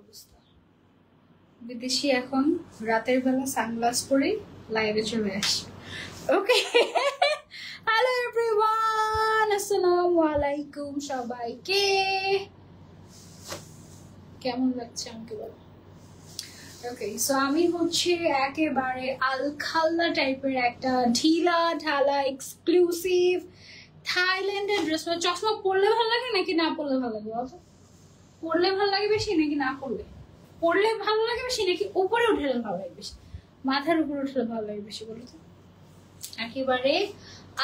অবস্থা। বিদেশি এখন রাতের বেলা সানগ্লাস পরে লাইভে চলে আসে। ওকে, হ্যালো এভরিওয়ান, আসসালামু আলাইকুম সবাইকে। কেমন লাগছে আমাকে বলো? ওকে, সো আমি হচ্ছে একেবারে আলখাল্লা টাইপের একটা ঢিলা ঢালা এক্সক্লুসিভ থাইল্যান্ডের ড্রেস। চশমা পরলে ভালো লাগে নাকি না পরলে ভালো লাগে বলো? পরলে ভালো লাগে বেশি নাকি না পরলে? পরলে ভালো লাগে বেশি নাকি উপরে উঠলে ভালো লাগে বেশি? মাথার উপরে উঠলে ভালো লাগে বেশি বলো তো? একেবারে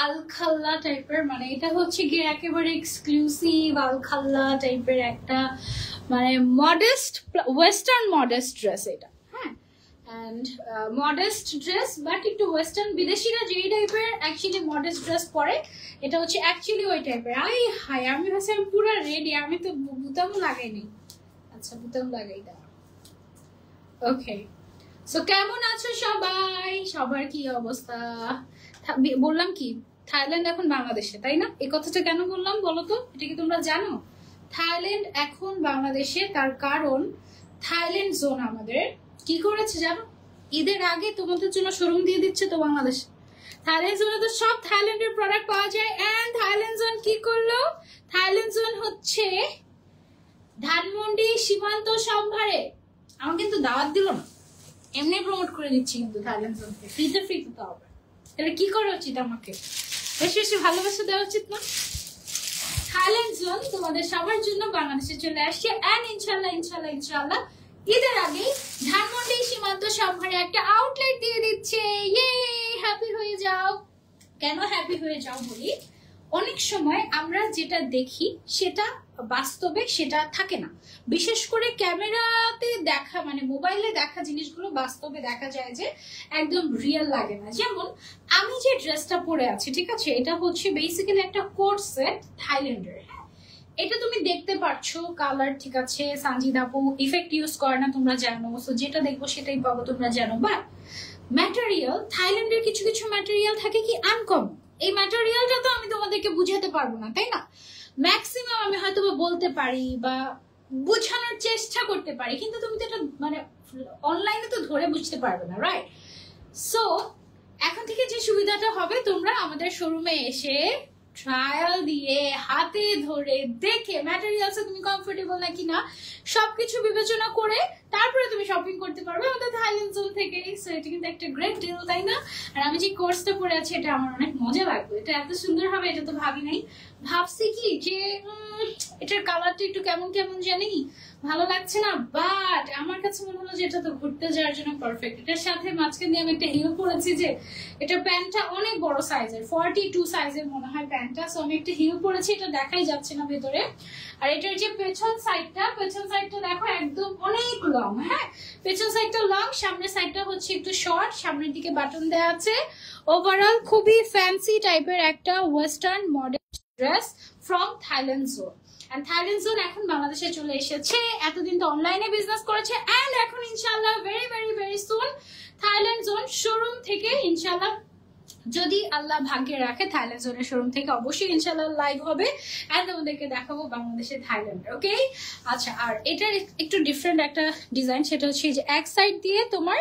আলখাল্লা টাইপের, মানে এটা হচ্ছে গিয়ে একেবারে এক্সক্লুসিভ আলখাল্লা টাইপের একটা মানে মডেস্ট ওয়েস্টার্ন মডেস্ট ড্রেস এটা। হ্যাঁ, অ্যান্ড মডেস্ট ড্রেস বাট একটু ওয়েস্টার্ন। বিদেশিরা যেই টাইপের অ্যাকচুয়ালি মডেস্ট ড্রেস পরে এটা হচ্ছে অ্যাকচুয়ালি ওই টাইপের। আমি ভাবছি আমি পুরো রেডি, আমি তো বুতাম লাগাইনি। আচ্ছা, বুতাম লাগাই দাও। ওকে, সো কেমন আছো সবাই? সবার কি অবস্থা? বললাম কি থাইল্যান্ড এখন বাংলাদেশে, তাই না? এই কথাটা কেন বললাম বলো তো? এটা কি তোমরা জানো থাইল্যান্ড এখন বাংলাদেশে? তার কারণ থাইল্যান্ড জোন আমাদের কি করেছে জানো? ঈদের আগে তোমাদের জন্য শোরুম দিয়ে দিচ্ছে তো বাংলাদেশে। থাইল্যান্ড জোনে তো সব থাইল্যান্ডের প্রোডাক্ট পাওয়া যায়। এন্ড থাইল্যান্ড জোন কি করলো? থাইল্যান্ড জোন হচ্ছে ধানমন্ডি সীমান্ত সম্ভারে। আমার কিন্তু দাওয়াত দিল না, এমনি প্রমোট করে দিচ্ছি কিন্তু থাইল্যান্ড জোনকে ফ্রিতে তো হবে। তাহলে কি করা উচিত? আমাকে বেশি বেশি ভালোবাসা দেওয়া উচিত না? থাইল্যান্ড জোন তোমাদের সবার জন্য বাংলাদেশে চলে আসছে। এন্ড ইনশাল্লাহ ইনশাল্লাহ ইনশাল্লাহ ঈদের আগেই ধানমন্ডি সীমান্ত সম্ভারে একটা আউটলেট দিয়ে দিচ্ছে। ইয়ে, হ্যাপি হয়ে যাও। কেন হ্যাপি হয়ে যাও বলি? অনেক সময় আমরা যেটা দেখি সেটা বাস্তবে সেটা থাকে না। বিশেষ করে ক্যামেরাতে দেখা মানে মোবাইলে দেখা জিনিসগুলো বাস্তবে দেখা যায় যে একদম রিয়েল লাগে না। যেমন আমি যে ড্রেসটা পরে আছি, ঠিক আছে, এটা হচ্ছে বেসিক্যালি একটা কোট সেট থাইল্যান্ডের। হ্যাঁ, এটা তুমি দেখতে পাচ্ছো কালার, ঠিক আছে, সানজিদ আপু ইফেক্ট ইউজ করে না তোমরা জানো, সো যেটা দেখবো সেটাই পাবো তোমরা জানো। বাট ম্যাটেরিয়াল থাইল্যান্ডের কিছু কিছু ম্যাটেরিয়াল থাকে কি আনকমন। এই ম্যাটেরিয়ালটা তো আমি তোমাদেরকে বুঝাতে পারবো না, তাই না? ম্যাক্সিমাম আমি হয়তো বলতে পারি বা বোঝানোর চেষ্টা করতে পারি, কিন্তু তুমি তো এটা মানে অনলাইনে তো ধরে বুঝতে পারবে না, রাইট? সো এখন থেকে যে সুবিধাটা হবে, তোমরা আমাদের শোরুমে এসে ট্রায়াল দিয়ে হাতে ধরে দেখে ম্যাটেরিয়ালসে তুমি কমফোর্টেবল নাকি না সবকিছু বিবেচনা করে তারপরে তুমি শপিং করতে পারবে আমাদের থাইল্যান্ড জোন থেকে। সো এটা কিন্তু একটা গ্রেট ডিল, তাই না? আর আমি যে কোর্সটা পরে আছি এটা আমার অনেক মজা লাগবে। এটা এত সুন্দর হবে এটা তো ভাবি নাই। ভাবছি কি যে এটার কালারটা একটু কেমন কেমন জানি ভালো লাগছে না, বাট আমার কাছে মনে হলো যে এটা তো ঘুরতে যাওয়ার জন্য পারফেক্ট। এটার সাথে মাঝখানে আমি একটা হিল পরেছি যে এটা প্যান্টটা অনেক বড় সাইজের, 42 সাইজের মনে হয় প্যান্টটা। সো আমি একটা হিল পরেছি, এটা দেখাই যাচ্ছে না ভেতরে। আর এটার যে পেছন সাইডটা দেখো একদম অনেক লং। হ্যাঁ, পেছন সাইডটা লং, সামনের সাইডটা হচ্ছে একটু শর্ট, সামনের দিকে বাটন দেওয়া আছে। ওভারঅল খুবই ফ্যান্সি টাইপের একটা western model dress from Thailand zone. And Thailand zone এখন বাংলাদেশে চলে এসেছে। এতদিন তো অনলাইনে বিজনেস করেছে, এন্ড এখন ইনশাআল্লাহ very very very soon Thailand zone showroom থেকে ইনশাআল্লাহ, যদি আল্লাহ ভাগ্যে রাখে, থাইল্যান্ড জোনের শোরুম থেকে অবশ্যই ইনশাআল্লাহ লাইভ হবে এন্ড তোমাদেরকে দেখাবো বাংলাদেশের থাইল্যান্ড। ওকে, আচ্ছা, আর এটার একটু ডিফারেন্ট একটা ডিজাইন, সেটা হচ্ছে যে এক সাইড দিয়ে তোমার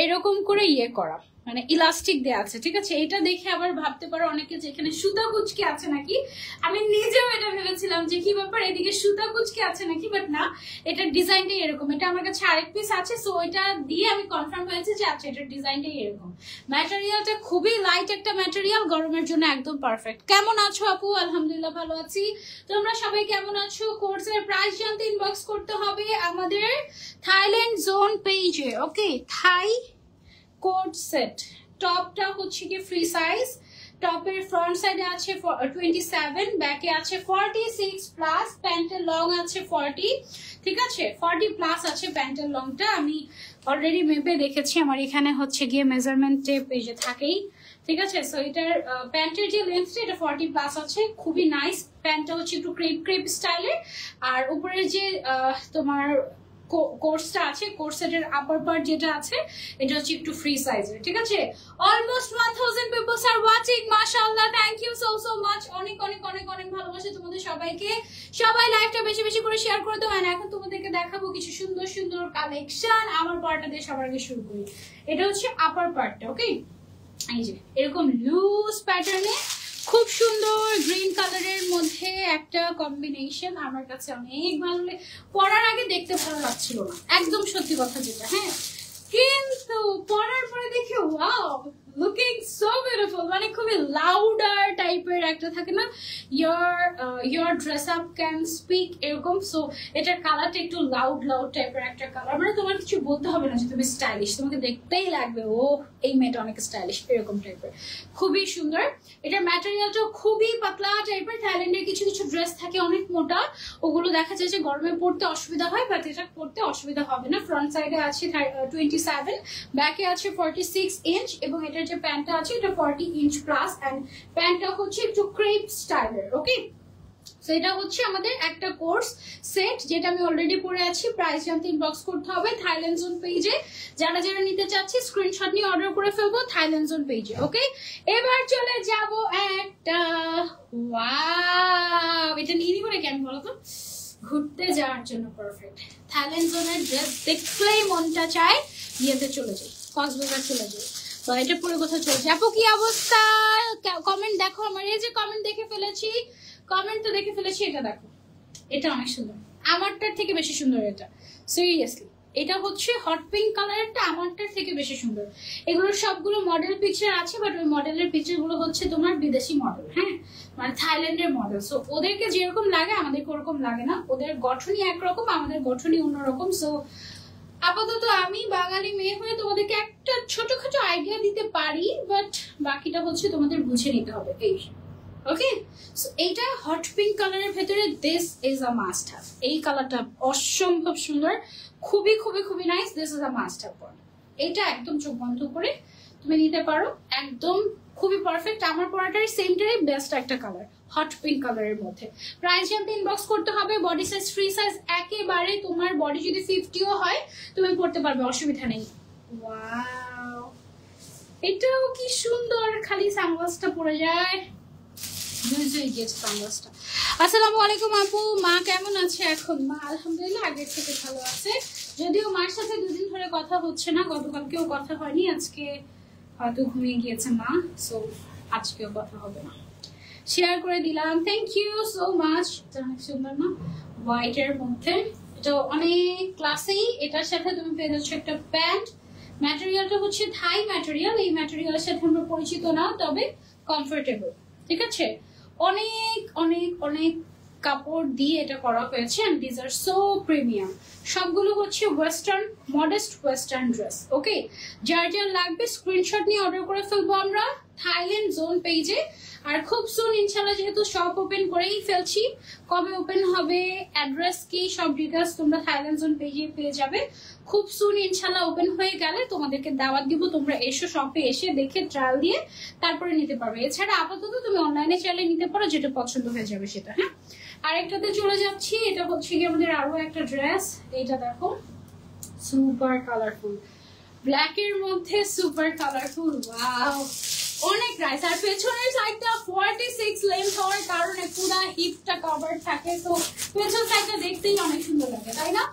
এরকম করে ইয়ে করা, মানে ইলাস্টিক দেওয়া আছে, ঠিক আছে? এটা দেখে আবার ভাবতে পারো অনেকে যে এখানে সুতা কুচকি আছে নাকি। আমি নিজেও এটা ভেবেছিলাম যে কি ব্যাপার, এদিকে সুতা কুচকি আছে নাকি, বাট না, এটার ডিজাইনটাই এরকম। এটা আমার কাছে আরেক পিস আছে, সো এটা দিয়ে আমি কনফার্ম হয়েছে যে আচ্ছা এটার ডিজাইনটাই এরকম। ম্যাটেরিয়ালটা খুবই লাইট একটা ম্যাটেরিয়াল, গরমের জন্য একদম পারফেক্ট। কেমন আছো আপু? আলহামদুলিল্লাহ ভালো আছি। তোমরা সবাই কেমন আছো? কোর্সের প্রাইস জানতে ইনবক্স করতে হবে আমাদের থাইল্যান্ড জোন পেজে। ওকে, থাই কোট সেট টপটা হচ্ছে কি ফ্রি সাইজ। টপের ফ্রন্ট সাইডে আছে 27, ব্যাকে আছে 46 প্লাস, প্যান্টের লং আছে 40, ঠিক আছে? 40 প্লাস আছে প্যান্টের লংটা। আমি অলরেডি মেপে দেখেছি, আমার এখানে হচ্ছে গিয়ে মেজারমেন্ট টেপ এই যে থাকেই, ঠিক আছে? সো এটার প্যান্টের যে লেন্থটা এটা 40 প্লাস আছে, খুবই নাইস। প্যান্টটা হচ্ছে একটু ক্রেপ স্টাইলের, আর উপরে যে তোমার কোর্সটা আছে, কোর্সেটের আপার পার্ট যেটা আছে এটা হচ্ছে একটু ফ্রি সাইজের, ঠিক আছে। অলমোস্ট 1000 পিপলস আর ওয়াচিং, মাশাআল্লাহ, থ্যাংক ইউ সো মাচ, অনেক অনেক অনেক অনেক ভালোবাসা তোমাদের সবাইকে। সবাই লাইভটা বেশি বেশি করে শেয়ার করে দাও। আর এখন তোমাদেরকে দেখাবো কিছু সুন্দর সুন্দর কালেকশন। আমার পার্টটা দিয়ে সবার আগে শুরু করি। এটা হচ্ছে আপার পার্টটা, ওকে। এই যে এরকম লুজ প্যাটার্নে খুব সুন্দর গ্রিন কালারের মধ্যে একটা কম্বিনেশন, আমার কাছে অনেক ভালো লাগে। পরার আগে দেখতে ভালো লাগছিল না, একদম সত্যি কথা যেটা, হ্যাঁ, কিন্তু পরার পরে দেখে ওয়াও, লুকিং সো বিউটিফুল। মানে খুবই লাউডার টাইপের একটা থাকে না, your dress up can speak, এরকম। সো এটার কালারটা একটু লাউড টাইপের একটা কালার, মানে তোমার কিছু বলতে হবে না যে তুমি স্টাইলিশ, তোমাকে দেখতেই লাগবে ও এই মেয়েটা অনেক স্টাইলিশ, এরকম টাইপের, খুবই সুন্দর। এটার ম্যাটেরিয়ালটা খুবই পাতলা টাইপের। থাইল্যান্ডের কিছু কিছু ড্রেস থাকে অনেক মোটা, ওগুলো দেখা যায় যে গরমে পরতে অসুবিধা হয়, বাট এটা পরতে অসুবিধা হবে না। ফ্রন্ট সাইডে আছে 27, ব্যাকে আছে 46 ইঞ্চ, এবং এটার যে প্যান্টটা আছে এটা 40 ইঞ্চ প্লাস, এন্ড প্যান্টটা হচ্ছে একটু ক্রেপ স্টাইলের, ওকে। সো এটা হচ্ছে আমাদের একটা কোর্স সেট, যেটা আমি অলরেডি পরে আছি। প্রাইস জানতে ইনবক্স করতে হবে থাইল্যান্ড জোন পেজে। যারা যারা নিতে চাচ্ছি স্ক্রিনশট নিয়ে অর্ডার করে ফেলবো থাইল্যান্ড জোন পেজে, ওকে। এবার চলে যাব একটা, ওয়াও, এটা নিয়ে নিব নাকি আমি বলো তো, ঘুরতে যাওয়ার জন্য পারফেক্ট। থাইল্যান্ড জোনের ড্রেস দেখলেই মনটা চায় ইয়েতে চলে যাই, কক্সবাজার চলে যাই, তো এটা পরে কোথাও চলে যাই। আপু কি অবস্থা? কমেন্ট দেখো আমার, এই যে কমেন্ট দেখে ফেলেছি, কমেন্ট তো দেখে ফেলেছি। এটা দেখো, এটা অনেক সুন্দর, আমারটার থেকে বেশি সুন্দর এটা, সিরিয়াসলি। এটা হচ্ছে হট পিঙ্ক কালারেরটা আমারটার থেকে বেশি সুন্দর। এগুলো সবগুলো মডেল পিকচার আছে, বাট ওই মডেলের পিকচার গুলো হচ্ছে তোমার বিদেশি মডেল, হ্যাঁ, মানে থাইল্যান্ডের মডেল। সো ওদেরকে যেরকম লাগে আমাদেরকে ওরকম লাগে না, ওদের গঠনই একরকম, আমাদের গঠনই অন্যরকম। সো আপাতত আমি বাঙালি মেয়ে হয়ে তোমাদেরকে একটা ছোটখাটো আইডিয়া দিতে পারি, বাট বাকিটা হচ্ছে তোমাদের বুঝে নিতে হবে, এই, ওকে। সো এইটা হট পিঙ্ক কালারের ভেতরে, this is a must have. এই কালারটা অসম্ভব সুন্দর, খুবই খুবই খুবই nice, this is a must have. এইটা একদম চোখ বন্ধ করে তুমি নিতে পারো, একদম খুবই পারফেক্ট। আমার পরাটার সেমটারই বেস্ট একটা কালার, হট পিঙ্ক কালারের মধ্যে। প্রাইস জানতে ইনবক্স করতে হবে। বডি সাইজ ফ্রি সাইজ, একেবারে তোমার বডি যদি 50ও হয় তুমি পড়তে পারবে, অসুবিধা নেই। ওয়াও, এটাও কি সুন্দর, খালি সানগ্লাসটা পরে যায়, আসসালামু আলাইকুম আপু, মা কেমন আছে এখন? মা আলহামদুলিল্লাহ আগের থেকে ভালো আছে, যদিও মার সাথে দুদিন ধরে কথা হচ্ছে না, গতকালকেও কথা হয়নি, আজকে হয়তো ঘুমিয়ে গিয়েছে মা, সো আজকেও কথা হবে না। শেয়ার করে দিলাম, থ্যাংক ইউ সো মাচ। অনেক সুন্দর না, হোয়াইটের মধ্যে, এটা অনেক ক্লাসেই। এটার সাথে তুমি পেয়ে যাচ্ছ একটা প্যান্ট, ম্যাটেরিয়ালটা হচ্ছে থাই ম্যাটেরিয়াল। এই ম্যাটেরিয়ালের সাথে আমরা পরিচিত না, তবে কমফোর্টেবল, ঠিক আছে। অনেক অনেক অনেক কাপড় দিয়ে এটা করা হয়েছে, and this are so premium. সবগুলো হচ্ছে western, modest western dress, okay. যার যার লাগবে স্ক্রিনশট নিয়ে অর্ডার করে ফেলবো আমরা থাইল্যান্ড জোন পেজে। আর খুব সুন ইনশাল্লাহ, যেহেতু শপ ওপেন করেই ফেলছি, কবে ওপেন হবে, অ্যাড্রেস কি, সব ডিটেলস তোমরা থাইল্যান্ড জোন পেজে পেয়ে যাবে। খুব সুন ইনশাল্লাহ ওপেন হয়ে গেলে তোমাদেরকে দাওয়াত দিব, তোমরা এসো শপে, এসে দেখে ট্রায়াল দিয়ে তারপরে নিতে পারবে। এছাড়া আপাতত তুমি অনলাইনে চাইলে নিতে পারো, যেটা পছন্দ হয়ে যাবে সেটা, হ্যাঁ। আরেকটাতে চলে যাচ্ছি, এটা হচ্ছে কি আমাদের আরো একটা ড্রেস। এইটা দেখো, সুপার কালারফুল, ব্ল্যাক এর মধ্যে সুপার কালারফুল, ওয়াও, অনেক নাইস। আর পেছনের সাইডটা 46 লেন্থ হওয়ার কারণে পুরো হিপটা কভার থাকে, তো পেছন সাইডটা দেখতেই অনেক সুন্দর লাগে, তাই না?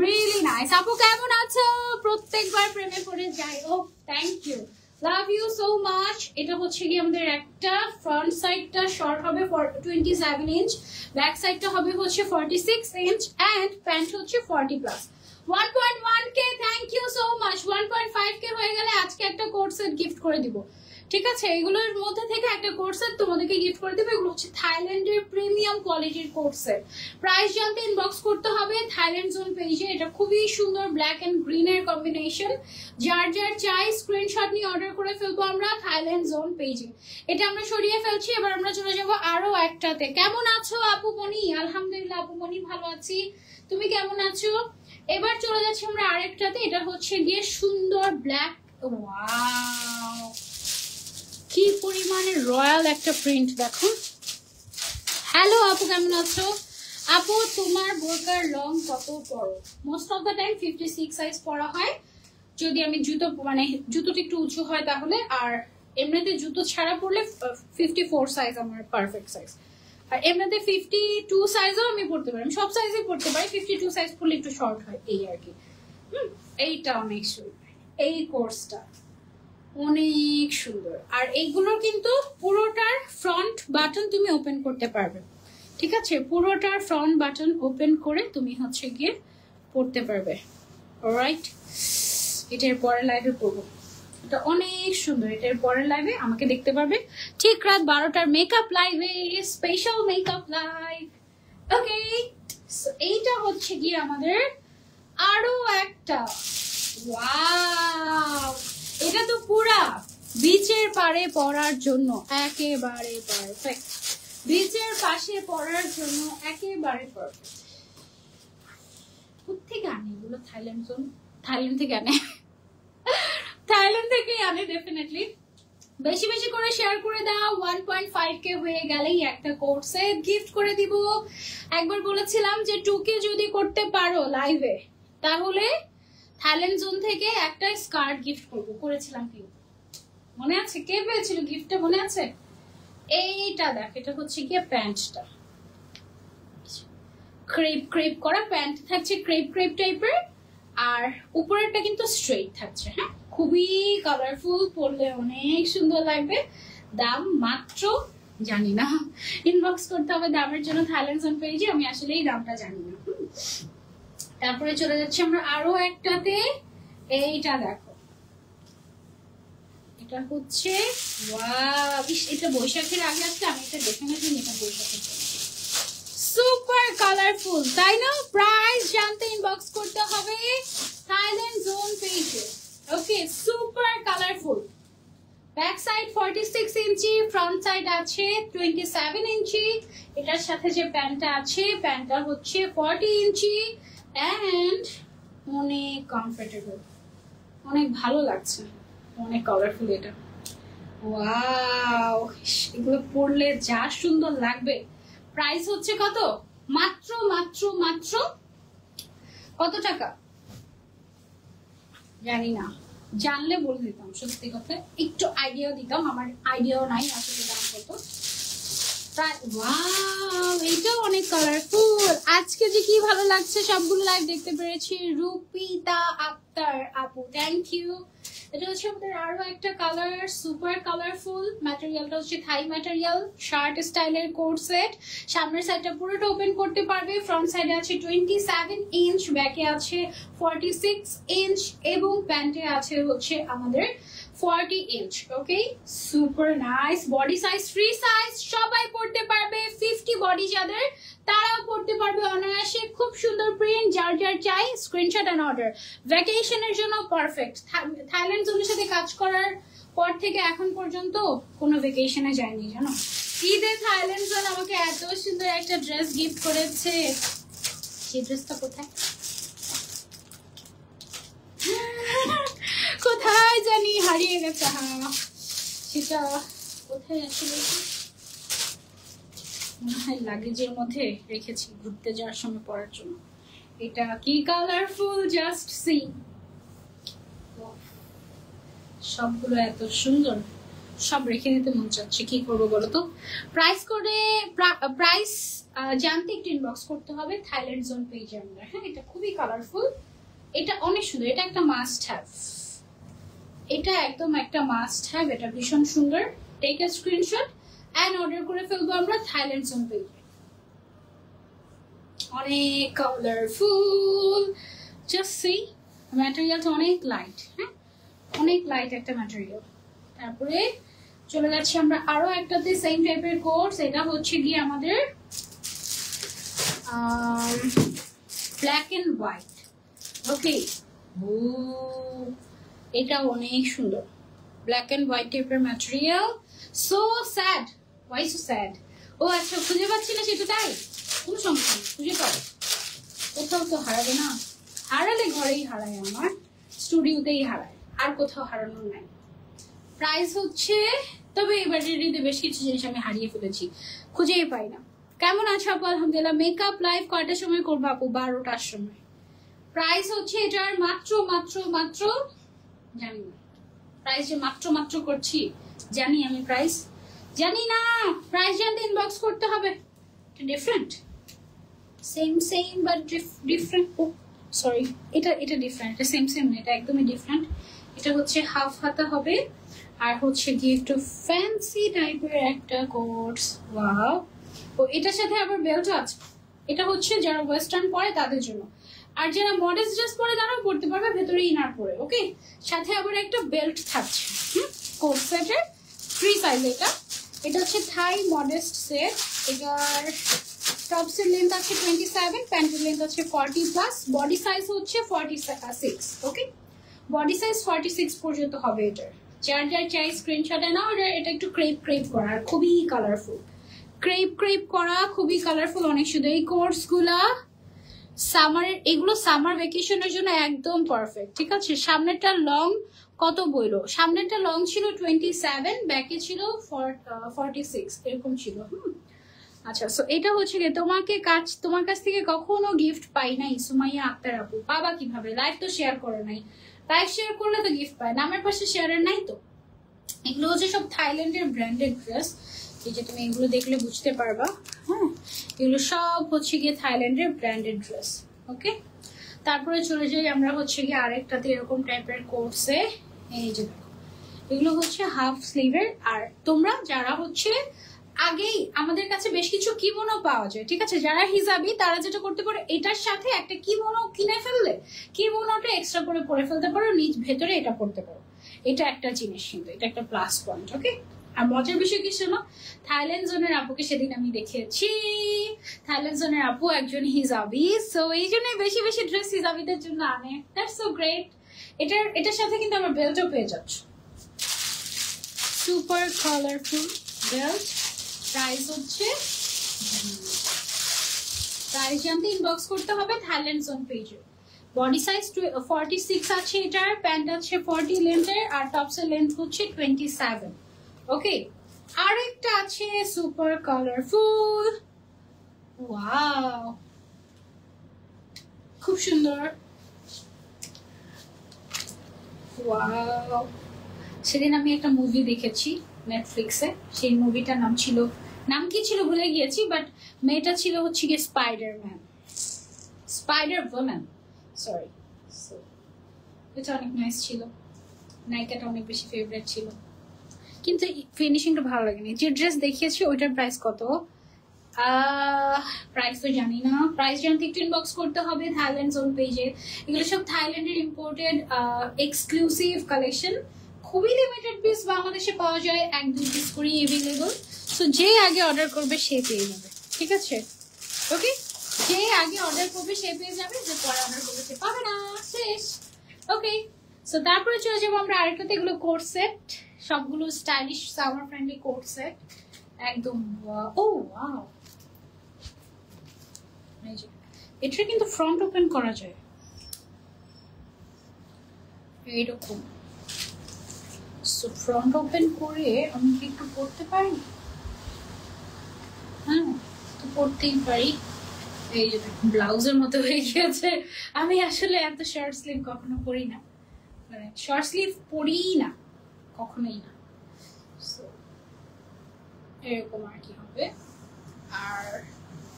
Really nice. আপু কেমন আছো? প্রত্যেকবার প্রেমে পড়ে যাই। ও thank you, love you so much. এটা হচ্ছে কি আমাদের একটা ফ্রন্ট সাইডটা শর্ট হবে 27 ইঞ্চ, ব্যাক সাইডটা হবে হচ্ছে 46 ইঞ্চ, এন্ড প্যান্ট হচ্ছে 40 plus. 1.1K, thank you so much. 1.5K হয়ে গেলে আজকে একটা কোট সেট গিফট করে দিব, ঠিক আছে। এগুলোর মধ্যে থেকে একটা কোট সেট তোমাদেরকে গিফট করে দেবো। এগুলো হচ্ছে থাইল্যান্ডের প্রিমিয়াম কোয়ালিটির কোট সেট। প্রাইস জানতে ইনবক্স করতে হবে থাইল্যান্ড জোন পেজে। এটা খুবই সুন্দর ব্ল্যাক এন্ড গ্রিন এর কম্বিনেশন। যার যার চাই স্ক্রিনশট নিয়ে অর্ডার করে ফেলবো আমরা থাইল্যান্ড জোন পেজে। এটা আমরা সরিয়ে ফেলছি, এবার আমরা চলে যাবো আরো একটাতে। কেমন আছো আপু মনি? আলহামদুলিল্লাহ আপু মনি ভালো আছি, তুমি কেমন আছো? এবার চলে যাচ্ছি আমরা আরেকটাতে। এটা হচ্ছে গিয়ে সুন্দর ব্ল্যাক, ওয়াও কি পরিমাণে রয়্যাল একটা প্রিন্ট দেখো। হ্যালো আপু কেমন আছো? আপু তোমার বোরকার লং কত পরো? Most of the time 56 size পরা হয়, যদি আমি জুতো মানে জুতোটা একটু উঁচু হয় তাহলে, আর এমনিতে জুতো ছাড়া পরলে 54 সাইজ আমার পারফেক্ট সাইজ। আর এমনিতে 52 সাইজও আমি পরতে পারি, আমি সব সাইজে পরতে পারি, 52 সাইজ পরলে একটু শর্ট হয় এই আর কি। এইটা অনেক সুন্দর, এই কোর্সটা অনেক সুন্দর। আর এইগুলোর কিন্তু পুরোটার ফ্রন্ট বাটন তুমি ওপেন করতে পারবে, ঠিক আছে? পুরোটার ফ্রন্ট বাটন ওপেন করে তুমি হচ্ছে গিয়ে পরতে পারবে। অলরাইট, এটার পরের লাইভে পরবো, এটা অনেক সুন্দর। এটার পরের লাইভে আমাকে দেখতে পারবে ঠিক রাত 12টার মেকআপ লাইভে, স্পেশাল মেকআপ লাইভ। ওকে, এইটা হচ্ছে গিয়ে আমাদের আরো একটা, ওয়াও, এটা তো পুরা বিচের পাড়ে পরার জন্য একেবারে পারফেক্ট, বিচের পাশে পরার জন্য একেবারে পারফেক্ট। কোথেকে আনে এগুলো? থাইল্যান্ড থেকে আনে, থাইল্যান্ড থেকে আনে ডেফিনেটলি। বেশি বেশি করে শেয়ার করে দাও, 1.5k হয়ে গেলেই একটা কোর্স সেট গিফট করে দিব। একবার বলেছিলাম যে 2k যদি করতে পারো লাইভে তাহলে থাইল্যান্ড জোন থেকে একটা স্কার্ট গিফট করবো, করেছিলাম কি মনে আছে? কে পেয়েছিল গিফটটা মনে আছে? এইটা দেখ, এটা হচ্ছে গিয়ে প্যান্টটা, ক্রেপ করা প্যান্ট থাকছে, ক্রেপ টাইপের, আর উপরেরটা কিন্তু স্ট্রেট থাকছে। হ্যাঁ, খুবই কালারফুল, পরলে অনেক সুন্দর লাগবে। দাম মাত্র জানি না, ইনবক্স করতে হবে দামের জন্য থাইল্যান্ড জোন পেজে, আমি আসলে এই দামটা জানি না। তারপরে চলে যাচ্ছে আমরা আরো একটাতে, এইটা দেখো, এটা হচ্ছে ওয়াও, এটা বৈশাখের আগে আসলে আমি এটা দেখে নিয়েছি, এটা বৈশাখের জন্য সুপার কালারফুল, তাই না? প্রাইস জানতে ইনবক্স করতে হবে থাইল্যান্ড জোন পেজে। ওকে, সুপার কালারফুল, ব্যাক সাইড 46 ইঞ্চি, ফ্রন্ট সাইড আছে 27 ইঞ্চি। এটার সাথে যে প্যান্টটা আছে, প্যান্টটা হচ্ছে 40 ইঞ্চি, এন্ড অনেক কমফোর্টেবল, অনেক ভালো লাগছে, অনেক কালারফুল। এটা ওয়াও, এগুলো পরলে যা সুন্দর লাগবে। প্রাইস হচ্ছে কত? মাত্র মাত্র মাত্র কত টাকা জানি না, জানলে বলে দিতাম, সত্যি কথা একটু আইডিয়া দিতাম, আমার আইডিয়াও নাই আসলে দাম কত। ওয়াও, এটাও অনেক কালারফুল। আজকে যে কি ভালো লাগছে, সবগুলো লাইভ দেখতে পেরেছি। রূপিতা আক্তার আপু, থ্যাংক ইউ। এটা হচ্ছে আমাদের আরো একটা কালার, সুপার কালারফুল। ম্যাটেরিয়ালটা হচ্ছে থাই ম্যাটেরিয়াল, শার্ট স্টাইলের কোট সেট। সামনের সাইডটা পুরোটা ওপেন করতে পারবে, ফ্রন্ট সাইডে আছে 27 ইঞ্চ, ব্যাকে আছে 46 ইঞ্চ, এবং প্যান্টে আছে হচ্ছে আমাদের 40 inch. Okay, super nice. Body size free size, সবাই পড়তে পারবে। 50 বডি যাদের, তারাও পড়তে পারবে অনায়াসে। খুব সুন্দর প্রিন্ট, যার যার চাই স্ক্রিনশট এন্ড অর্ডার। ভ্যাকেশনের জন্য পারফেক্ট। থাইল্যান্ড জোনের সাথে কাজ করার পর থেকে এখন পর্যন্ত কোনো ভ্যাকেশনে যায়নি জানো। ঈদে থাইল্যান্ড জোন আমাকে এত সুন্দর একটা ড্রেস গিফট করেছে, সেই ড্রেসটা কোথায় কোথায় জানি হারিয়ে গেছে। হ্যাঁ, সেটা কোথায় আসলে মনে হয় লাগেজের মধ্যে রেখেছি ঘুরতে যাওয়ার সময় পরার জন্য। এটা কি কালারফুল, জাস্ট সি। সবগুলো এত সুন্দর, সব রেখে দিতে মন চাচ্ছে, কি করবো বলো তো? প্রাইস জানতে একটু ইনবক্স করতে হবে থাইল্যান্ড জোন পেজে আমরা। হ্যাঁ, এটা খুবই কালারফুল, এটা অনেক সুন্দর, এটা একটা মাস্ট হ্যাভ, এটা একদম একটা মাস্ট হ্যাভ, এটা ভীষণ সুন্দর। Take a screenshot and order করে ফেলবো আমরা থাইল্যান্ড জোন পেজে। অনেক কালারফুল, জাস্ট সি। ম্যাটেরিয়ালটা অনেক লাইট, হ্যাঁ অনেক লাইট একটা ম্যাটেরিয়াল। তারপরে চলে যাচ্ছি আমরা আরো একটাতে, সেম টাইপের কোর্স। এটা হচ্ছে গিয়ে আমাদের ব্ল্যাক এন্ড হোয়াইট। ওকে, এটা অনেক সুন্দর, ব্ল্যাক এন্ড হোয়াইট টাইপের material. So sad, why so sad? ও আচ্ছা, খুঁজে পাচ্ছি না সেটা, তাই কোনো সমস্যা নেই, খুঁজে পাবো, কোথাও তো হারাবে না। হারালে ঘরেই হারায়, আমার স্টুডিওতেই হারায়, আর কোথাও হারানোর নাই। প্রাইস হচ্ছে, তবে এবার রেডিতে বেশ কিছু জিনিস আমি হারিয়ে ফেলেছি, খুঁজেই পাই না। কেমন আছো আপু? আলহামদুলিল্লাহ। মেকআপ লাইভ কয়টার সময় করবো আপু? 12টার সময়। প্রাইস হচ্ছে এটার মাত্র মাত্র মাত্র জানি না প্রাইস, যে মাত্র মাত্র করছি জানি আমি প্রাইস জানি না। প্রাইস জানতে ইনবক্স করতে হবে। Different, same same but different. Oh sorry, এটা ডিফারেন্ট, এটা সেম সেম না, এটা একদমই ডিফারেন্ট। এটা হচ্ছে হাফ হাতা হবে আর হচ্ছে গিয়ে একটু ফ্যান্সি টাইপের একটা কোটস। ওয়াও! ও এটার সাথে আবার বেল্টও আছে। এটা হচ্ছে যারা ওয়েস্টার্ন পরে তাদের জন্য, আর যারা মডেস্ট ড্রেস পরে তারাও পরতে পারবে, ভেতরে ইনার পরে। ওকে, সাথে আবার একটা বেল্ট থাকছে। কোট সেটের ফ্রি সাইজ। এটা হচ্ছে থাই মডেস্ট সেট। এটার টপসের লেন্থ আছে 27, প্যান্টের লেন্থ আছে 40+, বডি সাইজ হচ্ছে 46। ওকে, বডি সাইজ 46 পর্যন্ত হবে এটার। যার যার চাই স্ক্রিনশটে নাও। এটা একটু ক্রেপ ক্রেপ করা আর খুবই কালারফুল। ক্রেপ ক্রেপ করা, খুবই কালারফুল, অনেক সুন্দর। এই কোর্সগুলা সামারের, এগুলো সামার ভ্যাকেশনের জন্য একদম পারফেক্ট। ঠিক আছে, সামনেরটা লং কত বইলো? সামনেরটা লং ছিল 27, ব্যাকে ছিল 46 এরকম ছিল। আচ্ছা, সো এটা হচ্ছে গিয়ে তোমার কাছ থেকে কখনো গিফট পাই নাই সুমাইয়া আক্তার আপু। পাবা কিভাবে? লাইভ তো শেয়ার করো নাই। লাইভ শেয়ার করলে তো গিফট পায়, নামের পাশে শেয়ারের নাই তো। এগুলো হচ্ছে সব থাইল্যান্ডের ব্র্যান্ডেড ড্রেস। এই যে তুমি এগুলো দেখলে বুঝতে পারবা। হ্যাঁ, এগুলো সব হচ্ছে গিয়ে থাইল্যান্ডের ব্র্যান্ডেড ড্রেস। ওকে, তারপরে চলে যাই আমরা হচ্ছে গিয়ে আরেকটাতে এরকম টাইপের কোর্সে। এই যে দেখো, এগুলো হচ্ছে হাফ স্লিভের। আর তোমরা যারা হচ্ছে আগেই, আমাদের কাছে বেশ কিছু কিমোনো পাওয়া যায়। ঠিক আছে, যারা হিজাবি তারা যেটা করতে পারো, এটার সাথে একটা কিমোনো কিনে ফেললে কিমোনোটা এক্সট্রা করে পরে ফেলতে পারো, নিজ ভেতরে এটা পড়তে পারো। এটা একটা জিনিস, কিন্তু এটা একটা প্লাস পয়েন্ট। ওকে, আর মজার বিষয় কি শোনো, থাইল্যান্ড জোনের আপুকে সেদিন আমি দেখেছি। থাইল্যান্ড জোনের আপু একজন হিজাবি, সো এই জন্য বেশি বেশি ড্রেস হিজাবিদের জন্য আনে। That's so great. এটার সাথে কিন্তু আমার বেল্টও পেয়ে যাচ্ছ। Super colourful belt. প্রাইস হচ্ছে, প্রাইস জানতে ইনবক্স করতে হবে থাইল্যান্ড জোন পেজে। বডি সাইজ 46 আছে এটার, প্যান্ট আছে 40 লেন্থের, আর টপসের লেন্থ হচ্ছে 27। ওকে, আরেকটা আছে সুপার কালারফুল। ওয়াও, খুব সুন্দর। ওয়াও, সেদিন আমি একটা মুভি দেখেছি নেটফ্লিক্সে। সেই মুভিটার নাম কি ছিল ভুলে গিয়েছি, বাট মেয়েটা ছিল হচ্ছে গিয়ে স্পাইডার ওম্যান, সরি। এটা অনেক নাইস ছিল, নায়িকাটা অনেক বেশি ফেভারিট ছিল, কিন্তু ফিনিশিংটা ভালো লাগেনি। যে ড্রেস দেখিয়েছি ওইটার প্রাইস কত? প্রাইস তো জানি না। প্রাইস জানতে একটু ইনবক্স করতে হবে থাইল্যান্ড জোন পেজে। এগুলো সব থাইল্যান্ডের ইম্পোর্টেড এক্সক্লুসিভ কালেকশন। খুবই লিমিটেড পিস বাংলাদেশে পাওয়া যায়, 1-2 পিস করেই অ্যাভেলেবল। সো যে আগে অর্ডার করবে সে পেয়ে যাবে। ঠিক আছে, ওকে, যে আগে অর্ডার করবে সে পেয়ে যাবে, যে পরে অর্ডার করবে সে পাবে না। শেষ। ওকে, সো তারপরে চলে যাবো আমরা আরেকটাতে। এগুলো কোট সেট, সবগুলো stylish summer friendly coat set একদম। ও ওয়াও, এটা কিন্তু ফ্রন্ট ওপেন করা যায় এইরকম। সো ফ্রন্ট ওপেন করে আমি কি একটু পরতে পারি? হ্যাঁ, তো পরতেই পারি। এই যে ব্লাউজের মতো হয়ে গিয়েছে। আমি আসলে এত শর্ট স্লিভ কখনো পরি না, মানে শর্ট স্লিভ পরিই না, কখনোই না। এরকম আর কি হবে। আর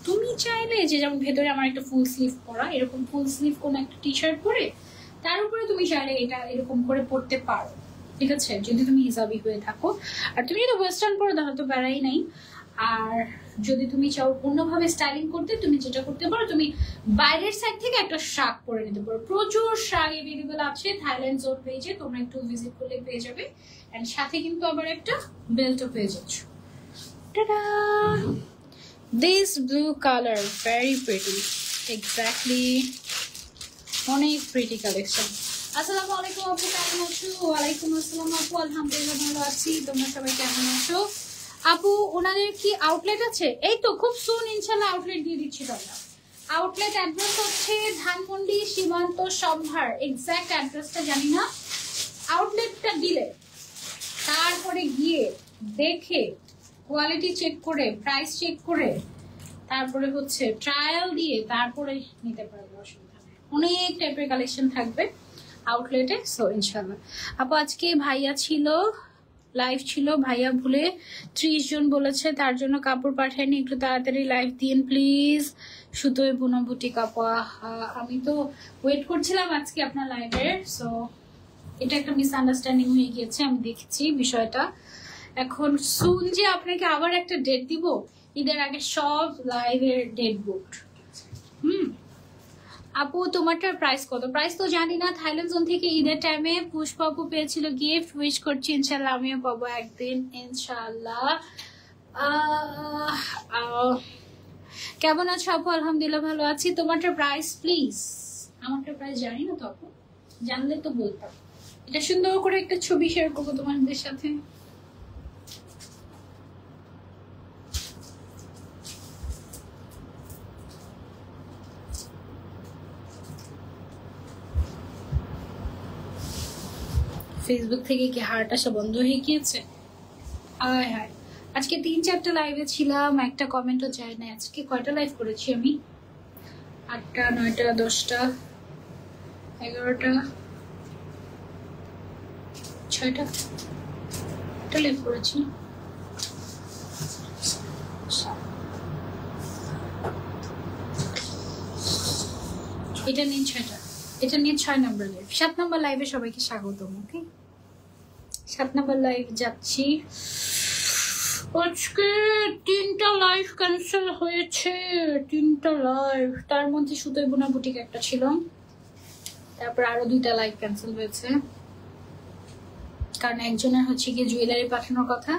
তুমি চাইলে যে যেমন ভেতরে আমার একটা ফুল স্লিভ পরা, এরকম ফুল স্লিভ কোনো একটা টি শার্ট পরে তার উপরে তুমি চাইলে এটা এরকম করে পরতে পারো। ঠিক আছে, যদি তুমি হিজাবি হয়ে থাকো। আর তুমি যদি ওয়েস্টার্ন পরো তাহলে তো বেড়াই নাই। আর যদি তুমি চাও অন্যভাবে স্টাইলিং করতে, তুমি যেটা করতে পারো, তুমি বাইরের সাইড থেকে একটা শার্ট পরে নিতে পারো। প্রচুর শার্ট এভেলেবল আছে থাইল্যান্ড জোন পেজে, তোমরা একটু ভিজিট করলে পেয়ে যাবে। এন্ড সাথে কিন্তু আবার একটা বেল্টও পেয়ে যাচ্ছ। Ta-da! This blue color, very pretty. Exactly. অনেক প্রিটি কালেকশন। আসসালামু আলাইকুম আপু, কেমন আছো? ওয়ালাইকুম আসসালাম আপু, আলহামদুলিল্লাহ ভালো আছি। তোমরা সবাই কেমন আছো? আপু ওনাদের কি আউটলেট আছে? এই তো খুব সুন ইনশাআল্লাহ আউটলেট দিয়ে দিচ্ছি তোমরা। আউটলেট অ্যাড্রেস হচ্ছে ধানমন্ডি সীমান্ত সম্ভার। এক্সাক্ট অ্যাড্রেসটা জানি না। আউটলেটটা দিলে তারপরে গিয়ে দেখে কোয়ালিটি চেক করে প্রাইস চেক করে তারপরে হচ্ছে ট্রায়াল দিয়ে তারপরে নিতে পারবে, অসুবিধা নেই। অনেক টাইপের কালেকশন থাকবে আউটলেটে। সো ইনশাল্লাহ আপু আজকে ভাইয়া ছিল, লাইভ ছিল, ভাইয়া ভুলে 30 জন বলেছে, তার জন্য কাপড় পাঠায়নি, একটু তাড়াতাড়ি লাইভ দিন প্লিজ। সুতোয় বুনো বুটিক আপু, আমি তো ওয়েট করছিলাম আজকে আপনার লাইভের। সো এটা একটা মিসআন্ডারস্ট্যান্ডিং হয়ে গিয়েছে, আমি দেখছি বিষয়টা। এখন সুন যে আপনাকে আবার একটা ডেট দিব, ঈদের আগে সব লাইভের ডেট বুক। আপু তোমারটার প্রাইস কত? প্রাইস তো জানি না। থাইল্যান্ড জোন থেকে ঈদের টাইমে পুষ্পা আপু পেয়েছিল গিফট, উইশ করছি ইনশাল্লাহ আমিও পাবো একদিন ইনশাল্লাহ। কেমন আছো আপু? আলহামদুলিল্লাহ ভালো আছি। তোমারটার প্রাইস প্লিজ। আমারটার প্রাইস জানি না তো আপু, জানলে তো বলতাম। এটা সুন্দর করে একটা ছবি শেয়ার করবো তোমাদের সাথে। ফেসবুক থেকে কি হার্ট আসা বন্ধ হয়ে গিয়েছে? আয় হায়, আজকে 3-4টা লাইভে ছিলাম, একটা কমেন্টও যায় না। আজকে কয়টা লাইভ করেছি আমি? 8টা, 9টা, 10টা, 11টা, 6টা লাইভ করেছি। এটা নিয়ে 6টা, এটা নিয়ে 6 নম্বর লাইভ। 7 নম্বর লাইভে সবাইকে স্বাগতম। ওকে, 7 নম্বর লাইভ যাচ্ছি। আজকে 3টা লাইভ ক্যান্সেল হয়েছে, 3টা লাইভ। তার মধ্যে সুতোয় বোনা বুটিক একটা ছিল, তারপর আরো 2টা লাইভ ক্যান্সেল হয়েছে, কারণ একজনের হচ্ছে গিয়ে জুয়েলারি পাঠানোর কথা,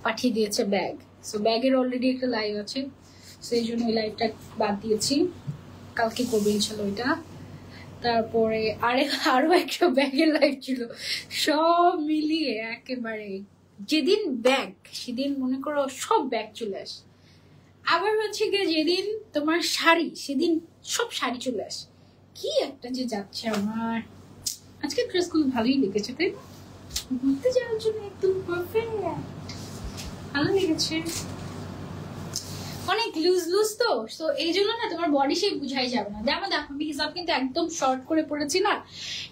পাঠিয়ে দিয়েছে ব্যাগ। সো ব্যাগের অলরেডি একটা লাইভ আছে, সেই জন্য ওই লাইভটা বাদ দিয়েছি। কালকে করবে ইনশাল্লাহ ওইটা। তারপরে আরো একটা ব্যাগের লাইভ ছিল। সব মিলিয়ে একেবারে যেদিন ব্যাগ, সেদিন মনে করো সব ব্যাগ চলে আসে। আবার হচ্ছে গিয়ে যেদিন তোমার শাড়ি, সেদিন সব শাড়ি চলে আসে। কি একটা যে যাচ্ছে আমার। আজকে ড্রেসগুলো ভালোই লেগেছে, তাই না? ঘুরতে যাওয়ার জন্য একদম পারফেক্ট, ভালো লেগেছে। অনেক লুজ লুজ তো, তো এই জন্য না তোমার বডি শেপ বুঝাই যাবে না। যেমন দেখো আমি হিসাব কিন্তু একদম শর্ট করে পড়েছি না,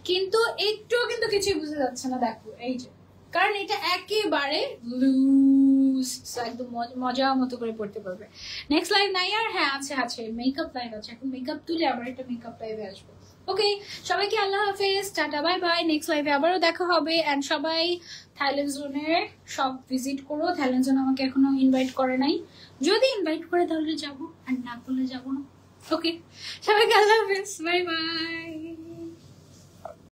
কিন্তু একটুও কিন্তু কিছুই বুঝে যাচ্ছে না। দেখো এই যে, কারণ এটা একেবারে লুজ, একদম মজা মতো করে পড়তে পারবে। নেক্সট লাইভ নাই আর? হ্যাঁ আছে, মেকআপ লাইভ আছে। এখন মেকআপ তুলে আবার একটা মেকআপ লাইভে আসবো। ওকে, সবাইকে আল্লাহ হাফেজ, টাটা, বাই বাই। নেক্সট লাইভে আবারও দেখা হবে। এন্ড সবাই থাইল্যান্ড জোনের সব ভিজিট করো। থাইল্যান্ড জোন আমাকে এখনো ইনভাইট করে নাই, যদি ইনভাইট করে তাহলে যাবো, আর না করলে যাবো না। ওকে, সবাইকে আল্লাহ হাফেজ, বাই বাই।